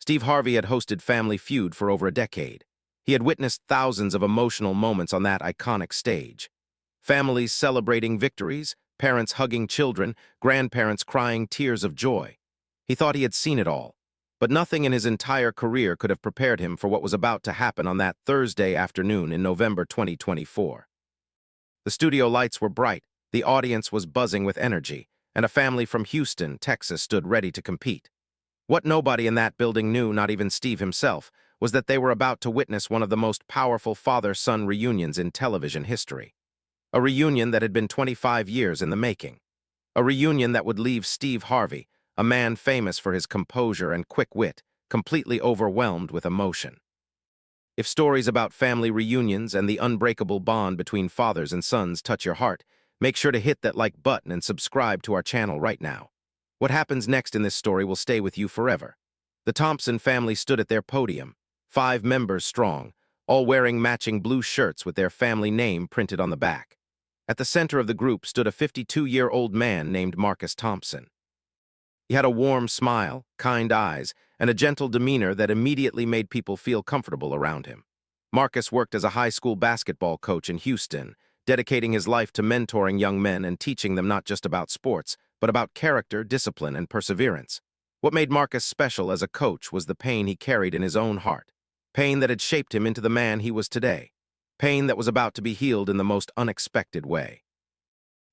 Steve Harvey had hosted Family Feud for over a decade. He had witnessed thousands of emotional moments on that iconic stage. Families celebrating victories, parents hugging children, grandparents crying tears of joy. He thought he had seen it all, but nothing in his entire career could have prepared him for what was about to happen on that Thursday afternoon in November 2024. The studio lights were bright, the audience was buzzing with energy, and a family from Houston, Texas stood ready to compete. What nobody in that building knew, not even Steve himself, was that they were about to witness one of the most powerful father-son reunions in television history. A reunion that had been 25 years in the making. A reunion that would leave Steve Harvey, a man famous for his composure and quick wit, completely overwhelmed with emotion. If stories about family reunions and the unbreakable bond between fathers and sons touch your heart, make sure to hit that like button and subscribe to our channel right now. What happens next in this story will stay with you forever. The Thompson family stood at their podium, 5 members strong, all wearing matching blue shirts with their family name printed on the back. At the center of the group stood a 52-year-old man named Marcus Thompson. He had a warm smile, kind eyes, and a gentle demeanor that immediately made people feel comfortable around him. Marcus worked as a high school basketball coach in Houston, dedicating his life to mentoring young men and teaching them not just about sports, but about character, discipline, and perseverance. What made Marcus special as a coach was the pain he carried in his own heart, pain that had shaped him into the man he was today, pain that was about to be healed in the most unexpected way.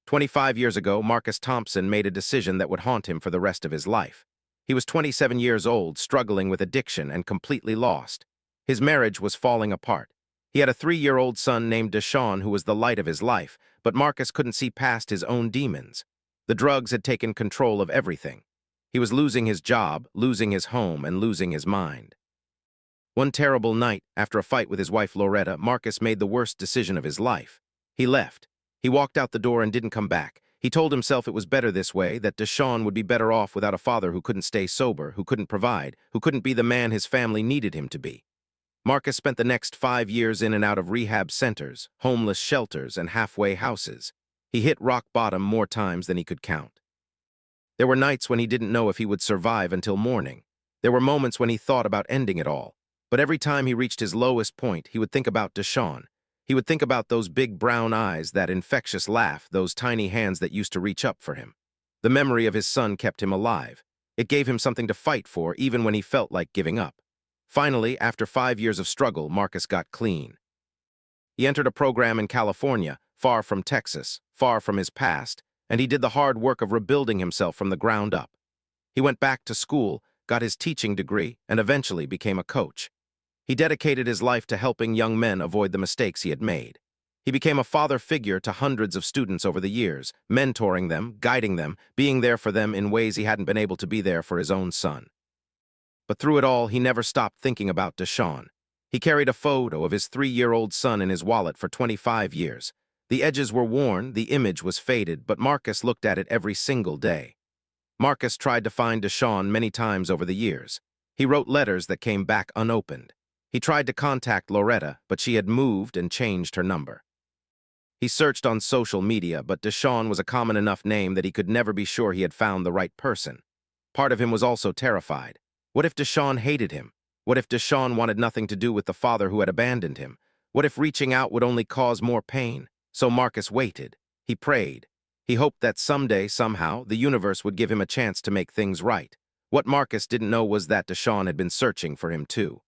25 years ago, Marcus Thompson made a decision that would haunt him for the rest of his life. He was 27 years old, struggling with addiction and completely lost. His marriage was falling apart. He had a 3-year-old son named DeShawn who was the light of his life, but Marcus couldn't see past his own demons. The drugs had taken control of everything. He was losing his job, losing his home, and losing his mind. One terrible night, after a fight with his wife Loretta, Marcus made the worst decision of his life. He left. He walked out the door and didn't come back. He told himself it was better this way, that DeShawn would be better off without a father who couldn't stay sober, who couldn't provide, who couldn't be the man his family needed him to be. Marcus spent the next 5 years in and out of rehab centers, homeless shelters, and halfway houses. He hit rock bottom more times than he could count. There were nights when he didn't know if he would survive until morning. There were moments when he thought about ending it all. But every time he reached his lowest point, he would think about DeShawn. He would think about those big brown eyes, that infectious laugh, those tiny hands that used to reach up for him. The memory of his son kept him alive. It gave him something to fight for, even when he felt like giving up. Finally, after 5 years of struggle, Marcus got clean. He entered a program in California, far from Texas, far from his past, and he did the hard work of rebuilding himself from the ground up. He went back to school, got his teaching degree, and eventually became a coach. He dedicated his life to helping young men avoid the mistakes he had made. He became a father figure to hundreds of students over the years, mentoring them, guiding them, being there for them in ways he hadn't been able to be there for his own son. But through it all, he never stopped thinking about DeShawn. He carried a photo of his 3-year-old son in his wallet for 25 years. The edges were worn, the image was faded, but Marcus looked at it every single day. Marcus tried to find DeShawn many times over the years. He wrote letters that came back unopened. He tried to contact Loretta, but she had moved and changed her number. He searched on social media, but DeShawn was a common enough name that he could never be sure he had found the right person. Part of him was also terrified. What if DeShawn hated him? What if DeShawn wanted nothing to do with the father who had abandoned him? What if reaching out would only cause more pain? So Marcus waited. He prayed. He hoped that someday, somehow, the universe would give him a chance to make things right. What Marcus didn't know was that DeShawn had been searching for him too.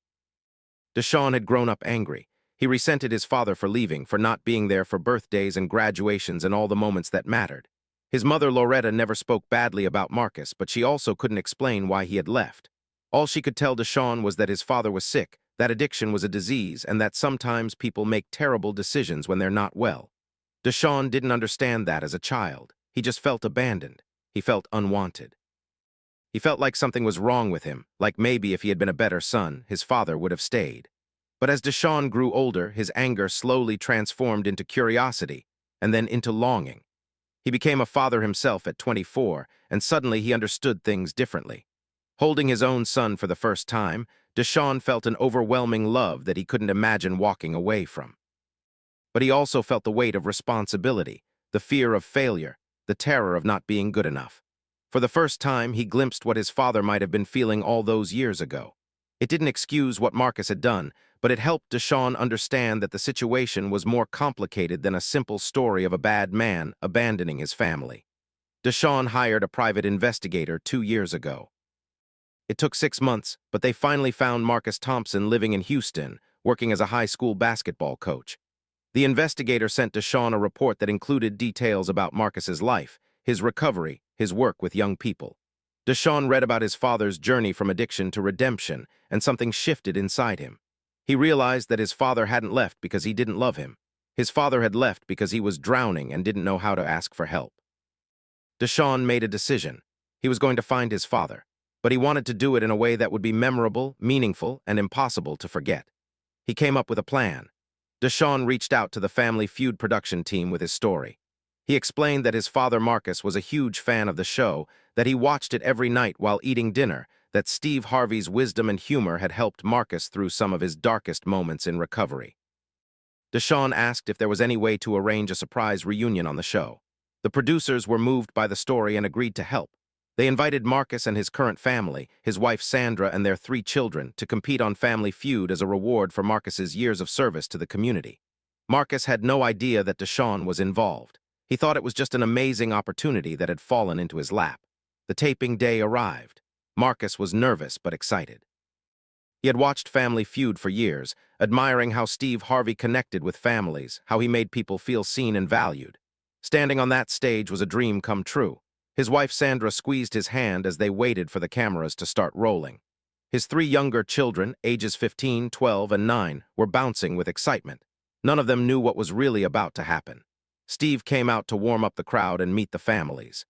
DeShawn had grown up angry. He resented his father for leaving, for not being there for birthdays and graduations and all the moments that mattered. His mother Loretta never spoke badly about Marcus, but she also couldn't explain why he had left. All she could tell DeShawn was that his father was sick, that addiction was a disease, and that sometimes people make terrible decisions when they're not well. DeShawn didn't understand that as a child. He just felt abandoned. He felt unwanted. He felt like something was wrong with him, like maybe if he had been a better son, his father would have stayed. But as DeShawn grew older, his anger slowly transformed into curiosity, and then into longing. He became a father himself at 24, and suddenly he understood things differently. Holding his own son for the first time, DeShawn felt an overwhelming love that he couldn't imagine walking away from. But he also felt the weight of responsibility, the fear of failure, the terror of not being good enough. For the first time, he glimpsed what his father might have been feeling all those years ago. It didn't excuse what Marcus had done, but it helped DeShawn understand that the situation was more complicated than a simple story of a bad man abandoning his family. DeShawn hired a private investigator 2 years ago. It took 6 months, but they finally found Marcus Thompson living in Houston, working as a high school basketball coach. The investigator sent DeShawn a report that included details about Marcus's life, his recovery, his work with young people. DeShawn read about his father's journey from addiction to redemption, and something shifted inside him. He realized that his father hadn't left because he didn't love him. His father had left because he was drowning and didn't know how to ask for help. DeShawn made a decision. He was going to find his father, but he wanted to do it in a way that would be memorable, meaningful, and impossible to forget. He came up with a plan. DeShawn reached out to the Family Feud production team with his story. He explained that his father Marcus was a huge fan of the show, that he watched it every night while eating dinner, that Steve Harvey's wisdom and humor had helped Marcus through some of his darkest moments in recovery. DeShawn asked if there was any way to arrange a surprise reunion on the show. The producers were moved by the story and agreed to help. They invited Marcus and his current family, his wife Sandra and their 3 children, to compete on Family Feud as a reward for Marcus's years of service to the community. Marcus had no idea that DeShawn was involved. He thought it was just an amazing opportunity that had fallen into his lap. The taping day arrived. Marcus was nervous but excited. He had watched Family Feud for years, admiring how Steve Harvey connected with families, how he made people feel seen and valued. Standing on that stage was a dream come true. His wife Sandra squeezed his hand as they waited for the cameras to start rolling. His 3 younger children, ages 15, 12, and 9, were bouncing with excitement. None of them knew what was really about to happen. Steve came out to warm up the crowd and meet the families.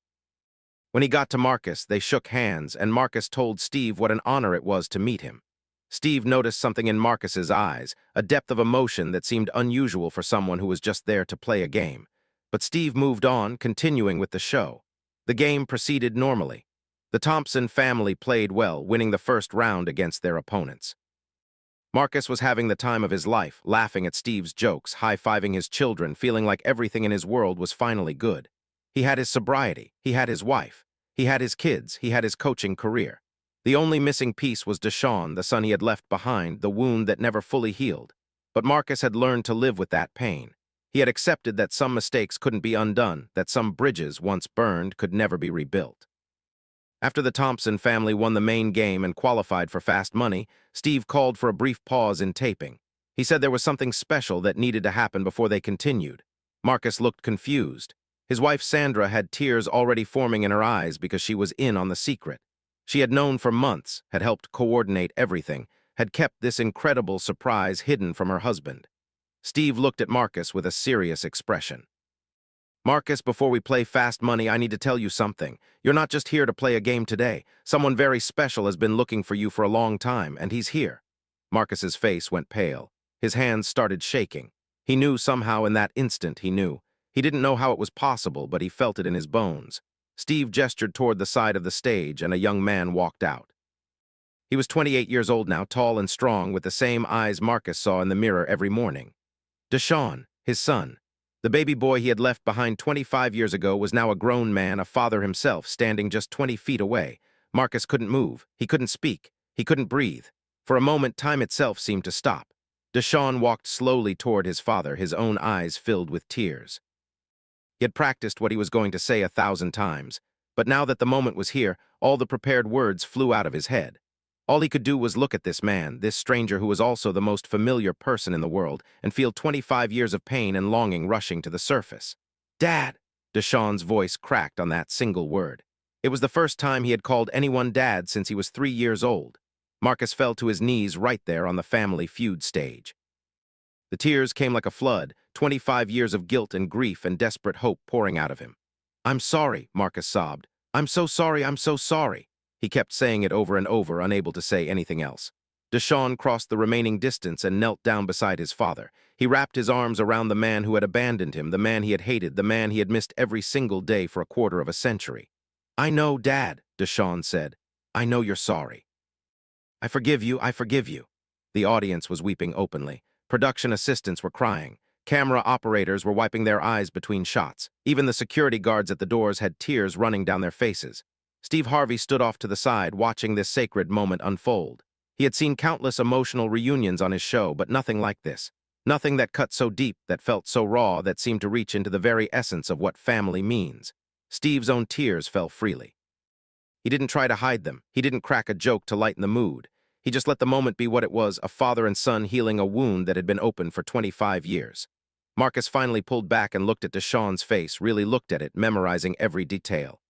When he got to Marcus, they shook hands, and Marcus told Steve what an honor it was to meet him. Steve noticed something in Marcus's eyes, a depth of emotion that seemed unusual for someone who was just there to play a game. But Steve moved on, continuing with the show. The game proceeded normally. The Thompson family played well, winning the first round against their opponents. Marcus was having the time of his life, laughing at Steve's jokes, high-fiving his children, feeling like everything in his world was finally good. He had his sobriety, he had his wife, he had his kids, he had his coaching career. The only missing piece was DeShawn, the son he had left behind, the wound that never fully healed. But Marcus had learned to live with that pain. He had accepted that some mistakes couldn't be undone, that some bridges, once burned, could never be rebuilt. After the Thompson family won the main game and qualified for fast money, Steve called for a brief pause in taping. He said there was something special that needed to happen before they continued. Marcus looked confused. His wife Sandra had tears already forming in her eyes because she was in on the secret. She had known for months, had helped coordinate everything, had kept this incredible surprise hidden from her husband. Steve looked at Marcus with a serious expression. "Marcus, before we play fast money, I need to tell you something. You're not just here to play a game today. Someone very special has been looking for you for a long time, and he's here." Marcus's face went pale. His hands started shaking. He knew somehow in that instant he knew. He didn't know how it was possible, but he felt it in his bones. Steve gestured toward the side of the stage, and a young man walked out. He was 28 years old now, tall and strong, with the same eyes Marcus saw in the mirror every morning. DeShawn, his son. The baby boy he had left behind 25 years ago was now a grown man, a father himself, standing just 20 feet away. Marcus couldn't move. He couldn't speak. He couldn't breathe. For a moment, time itself seemed to stop. DeShawn walked slowly toward his father, his own eyes filled with tears. He had practiced what he was going to say 1,000 times, but now that the moment was here, all the prepared words flew out of his head. All he could do was look at this man, this stranger who was also the most familiar person in the world, and feel 25 years of pain and longing rushing to the surface. "Dad!" DeShawn's voice cracked on that single word. It was the first time he had called anyone dad since he was 3 years old. Marcus fell to his knees right there on the Family Feud stage. The tears came like a flood, 25 years of guilt and grief and desperate hope pouring out of him. "I'm sorry," Marcus sobbed. "I'm so sorry, I'm so sorry." He kept saying it over and over, unable to say anything else. DeShawn crossed the remaining distance and knelt down beside his father. He wrapped his arms around the man who had abandoned him, the man he had hated, the man he had missed every single day for a quarter of a century. "I know, Dad," DeShawn said. "I know you're sorry." I forgive you, I forgive you." The audience was weeping openly. Production assistants were crying. Camera operators were wiping their eyes between shots. Even the security guards at the doors had tears running down their faces. Steve Harvey stood off to the side, watching this sacred moment unfold. He had seen countless emotional reunions on his show, but nothing like this. Nothing that cut so deep, that felt so raw, that seemed to reach into the very essence of what family means. Steve's own tears fell freely. He didn't try to hide them. He didn't crack a joke to lighten the mood. He just let the moment be what it was, a father and son healing a wound that had been open for 25 years. Marcus finally pulled back and looked at DeShawn's face, really looked at it, memorizing every detail.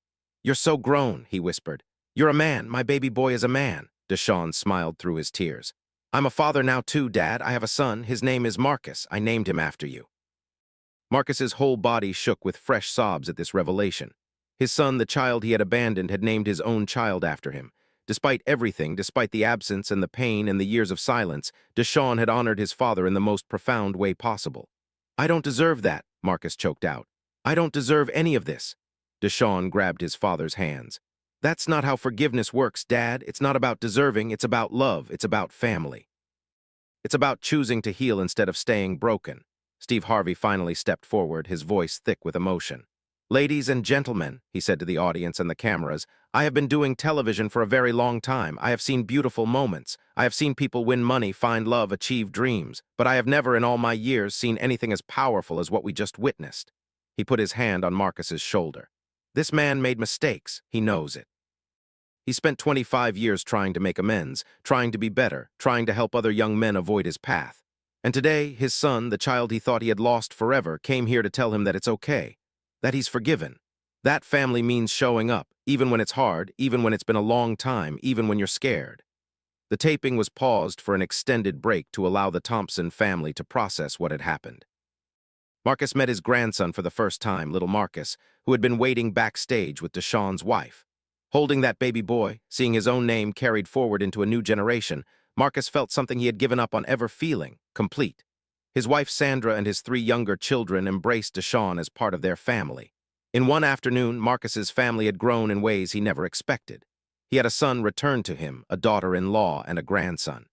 "You're so grown," he whispered. "You're a man. My baby boy is a man." DeShawn smiled through his tears. "I'm a father now too, Dad. I have a son. His name is Marcus. I named him after you." Marcus's whole body shook with fresh sobs at this revelation. His son, the child he had abandoned, had named his own child after him. Despite everything, despite the absence and the pain and the years of silence, DeShawn had honored his father in the most profound way possible. "I don't deserve that," Marcus choked out. "I don't deserve any of this." DeShawn grabbed his father's hands. "That's not how forgiveness works, Dad. It's not about deserving, it's about love, it's about family. It's about choosing to heal instead of staying broken." Steve Harvey finally stepped forward, his voice thick with emotion. "Ladies and gentlemen," he said to the audience and the cameras, "I have been doing television for a very long time. I have seen beautiful moments. I have seen people win money, find love, achieve dreams. But I have never in all my years seen anything as powerful as what we just witnessed." He put his hand on Marcus's shoulder. "This man made mistakes. He knows it. He spent 25 years trying to make amends, trying to be better, trying to help other young men avoid his path. And today, his son, the child he thought he had lost forever, came here to tell him that it's okay, that he's forgiven. That family means showing up, even when it's hard, even when it's been a long time, even when you're scared." The taping was paused for an extended break to allow the Thompson family to process what had happened. Marcus met his grandson for the first time, little Marcus, who had been waiting backstage with DeShawn's wife. Holding that baby boy, seeing his own name carried forward into a new generation, Marcus felt something he had given up on ever feeling: complete. His wife Sandra and his 3 younger children embraced DeShawn as part of their family. In one afternoon, Marcus's family had grown in ways he never expected. He had a son returned to him, a daughter-in-law, and a grandson.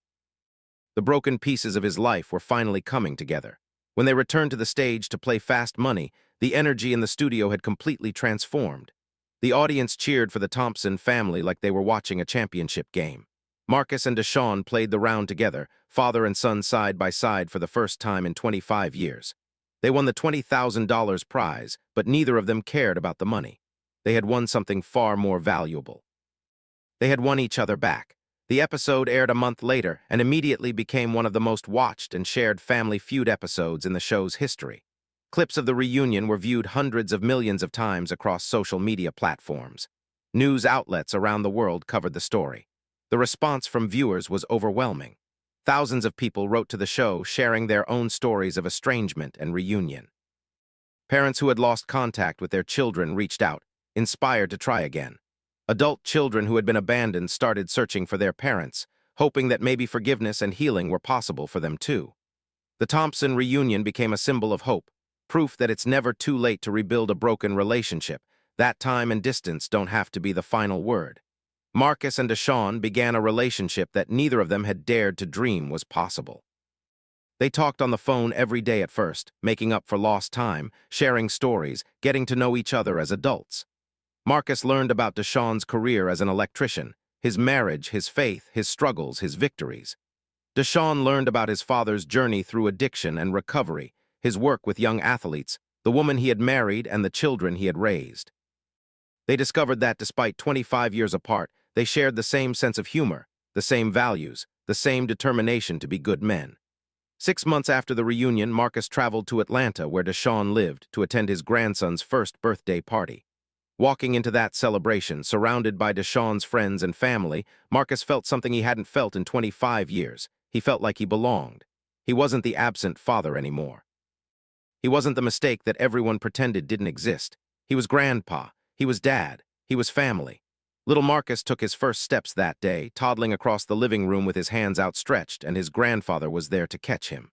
The broken pieces of his life were finally coming together. When they returned to the stage to play Fast Money, the energy in the studio had completely transformed. The audience cheered for the Thompson family like they were watching a championship game. Marcus and DeShawn played the round together, father and son side by side for the first time in 25 years. They won the $20,000 prize, but neither of them cared about the money. They had won something far more valuable. They had won each other back. The episode aired a month later and immediately became one of the most watched and shared Family Feud episodes in the show's history. Clips of the reunion were viewed hundreds of millions of times across social media platforms. News outlets around the world covered the story. The response from viewers was overwhelming. Thousands of people wrote to the show, sharing their own stories of estrangement and reunion. Parents who had lost contact with their children reached out, inspired to try again. Adult children who had been abandoned started searching for their parents, hoping that maybe forgiveness and healing were possible for them too. The Thompson reunion became a symbol of hope, proof that it's never too late to rebuild a broken relationship, that time and distance don't have to be the final word. Marcus and DeShawn began a relationship that neither of them had dared to dream was possible. They talked on the phone every day at first, making up for lost time, sharing stories, getting to know each other as adults. Marcus learned about DeShawn's career as an electrician, his marriage, his faith, his struggles, his victories. DeShawn learned about his father's journey through addiction and recovery, his work with young athletes, the woman he had married, and the children he had raised. They discovered that despite 25 years apart, they shared the same sense of humor, the same values, the same determination to be good men. 6 months after the reunion, Marcus traveled to Atlanta, where DeShawn lived, to attend his grandson's first birthday party. Walking into that celebration, surrounded by DeShawn's friends and family, Marcus felt something he hadn't felt in 25 years. He felt like he belonged. He wasn't the absent father anymore. He wasn't the mistake that everyone pretended didn't exist. He was grandpa. He was dad. He was family. Little Marcus took his first steps that day, toddling across the living room with his hands outstretched, and his grandfather was there to catch him.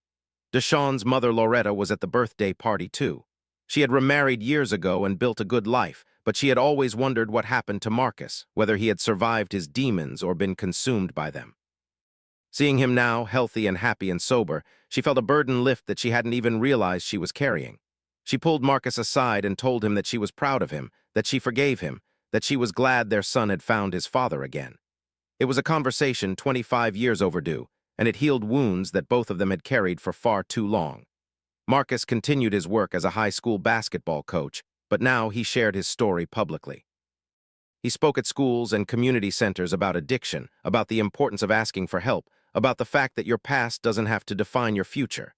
DeShawn's mother, Loretta, was at the birthday party too. She had remarried years ago and built a good life, but she had always wondered what happened to Marcus, whether he had survived his demons or been consumed by them. Seeing him now, healthy and happy and sober, she felt a burden lift that she hadn't even realized she was carrying. She pulled Marcus aside and told him that she was proud of him, that she forgave him, that she was glad their son had found his father again. It was a conversation 25 years overdue, and it healed wounds that both of them had carried for far too long. Marcus continued his work as a high school basketball coach, but now he shared his story publicly. He spoke at schools and community centers about addiction, about the importance of asking for help, about the fact that your past doesn't have to define your future.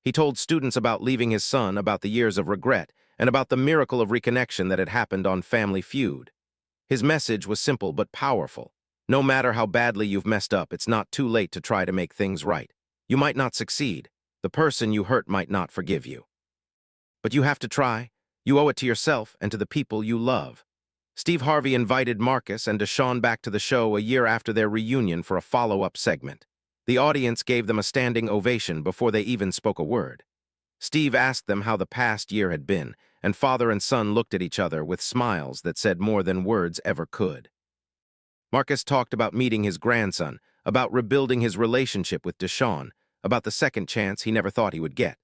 He told students about leaving his son, about the years of regret, and about the miracle of reconnection that had happened on Family Feud. His message was simple but powerful. No matter how badly you've messed up, it's not too late to try to make things right. You might not succeed. The person you hurt might not forgive you. But you have to try. You owe it to yourself and to the people you love. Steve Harvey invited Marcus and DeShawn back to the show a year after their reunion for a follow-up segment. The audience gave them a standing ovation before they even spoke a word. Steve asked them how the past year had been, and father and son looked at each other with smiles that said more than words ever could. Marcus talked about meeting his grandson, about rebuilding his relationship with DeShawn, about the second chance he never thought he would get.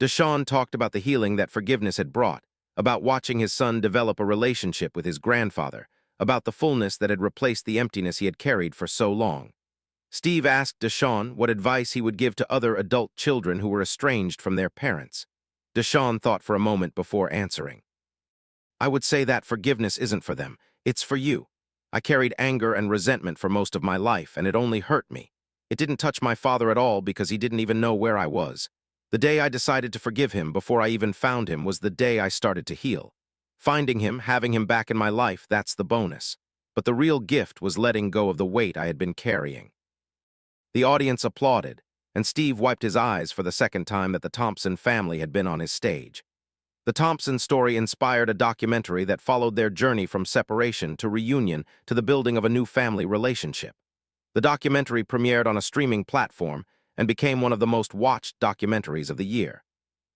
DeShawn talked about the healing that forgiveness had brought, about watching his son develop a relationship with his grandfather, about the fullness that had replaced the emptiness he had carried for so long. Steve asked DeShawn what advice he would give to other adult children who were estranged from their parents. DeShawn thought for a moment before answering. I would say that forgiveness isn't for them, it's for you. I carried anger and resentment for most of my life, and it only hurt me. It didn't touch my father at all because he didn't even know where I was. The day I decided to forgive him before I even found him was the day I started to heal. Finding him, having him back in my life, that's the bonus. But the real gift was letting go of the weight I had been carrying. The audience applauded, and Steve wiped his eyes for the second time that the Thompson family had been on his stage. The Thompson story inspired a documentary that followed their journey from separation to reunion to the building of a new family relationship. The documentary premiered on a streaming platform and became one of the most watched documentaries of the year.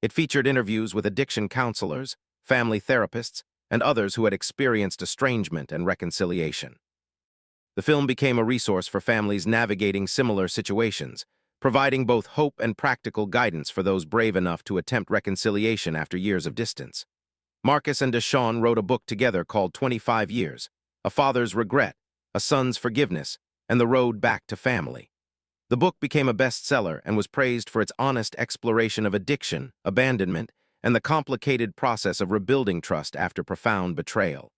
It featured interviews with addiction counselors, family therapists, and others who had experienced estrangement and reconciliation. The film became a resource for families navigating similar situations, providing both hope and practical guidance for those brave enough to attempt reconciliation after years of distance. Marcus and DeShawn wrote a book together called 25 Years, A Father's Regret, A Son's Forgiveness, and The Road Back to Family. The book became a bestseller and was praised for its honest exploration of addiction, abandonment, and the complicated process of rebuilding trust after profound betrayal.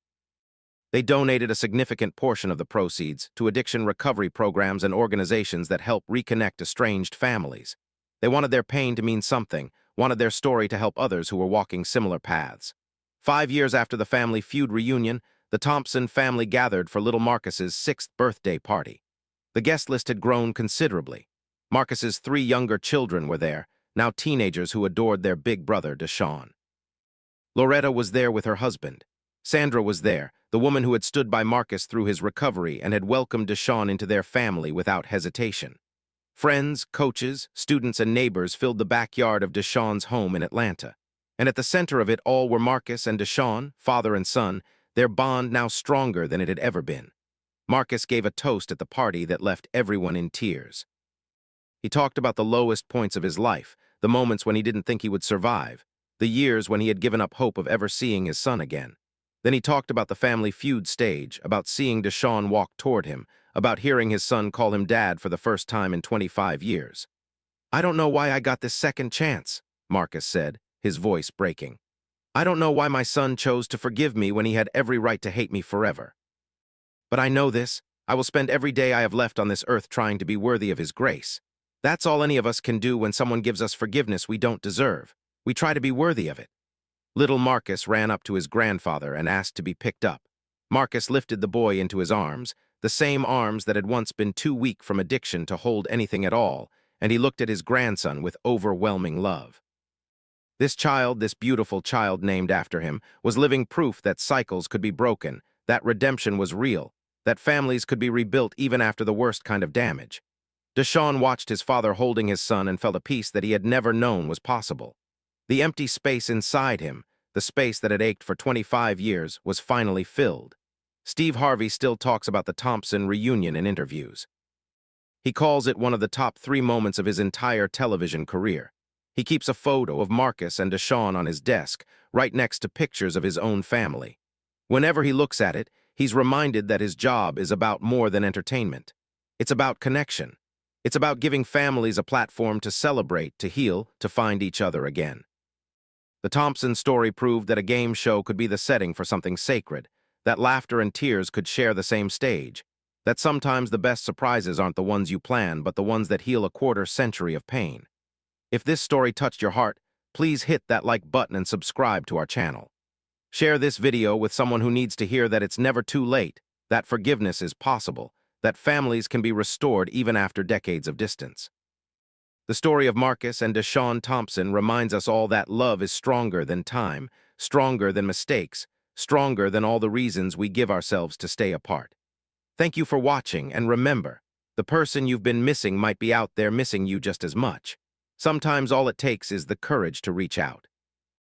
They donated a significant portion of the proceeds to addiction recovery programs and organizations that help reconnect estranged families. They wanted their pain to mean something, wanted their story to help others who were walking similar paths. 5 years after the Family Feud reunion, the Thompson family gathered for little Marcus's 6th birthday party. The guest list had grown considerably. Marcus's 3 younger children were there, now teenagers who adored their big brother, DeShawn. Loretta was there with her husband. Sandra was there, the woman who had stood by Marcus through his recovery and had welcomed DeShawn into their family without hesitation. Friends, coaches, students, and neighbors filled the backyard of DeShawn's home in Atlanta. And at the center of it all were Marcus and DeShawn, father and son, their bond now stronger than it had ever been. Marcus gave a toast at the party that left everyone in tears. He talked about the lowest points of his life, the moments when he didn't think he would survive, the years when he had given up hope of ever seeing his son again. Then he talked about the Family Feud stage, about seeing DeShawn walk toward him, about hearing his son call him dad for the first time in 25 years. I don't know why I got this second chance, Marcus said, his voice breaking. I don't know why my son chose to forgive me when he had every right to hate me forever. But I know this, I will spend every day I have left on this earth trying to be worthy of his grace. That's all any of us can do when someone gives us forgiveness we don't deserve. We try to be worthy of it. Little Marcus ran up to his grandfather and asked to be picked up. Marcus lifted the boy into his arms, the same arms that had once been too weak from addiction to hold anything at all, and he looked at his grandson with overwhelming love. This child, this beautiful child named after him, was living proof that cycles could be broken, that redemption was real, that families could be rebuilt even after the worst kind of damage. DeShawn watched his father holding his son and felt a peace that he had never known was possible. The empty space inside him, the space that had ached for 25 years, was finally filled. Steve Harvey still talks about the Thompson reunion in interviews. He calls it one of the top 3 moments of his entire television career. He keeps a photo of Marcus and DeShawn on his desk, right next to pictures of his own family. Whenever he looks at it, he's reminded that his job is about more than entertainment. It's about connection. It's about giving families a platform to celebrate, to heal, to find each other again. The Thompson story proved that a game show could be the setting for something sacred, that laughter and tears could share the same stage, that sometimes the best surprises aren't the ones you plan, but the ones that heal a quarter-century of pain. If this story touched your heart, please hit that like button and subscribe to our channel. Share this video with someone who needs to hear that it's never too late, that forgiveness is possible, that families can be restored even after decades of distance. The story of Marcus and DeShawn Thompson reminds us all that love is stronger than time, stronger than mistakes, stronger than all the reasons we give ourselves to stay apart. Thank you for watching, and remember, the person you've been missing might be out there missing you just as much. Sometimes all it takes is the courage to reach out.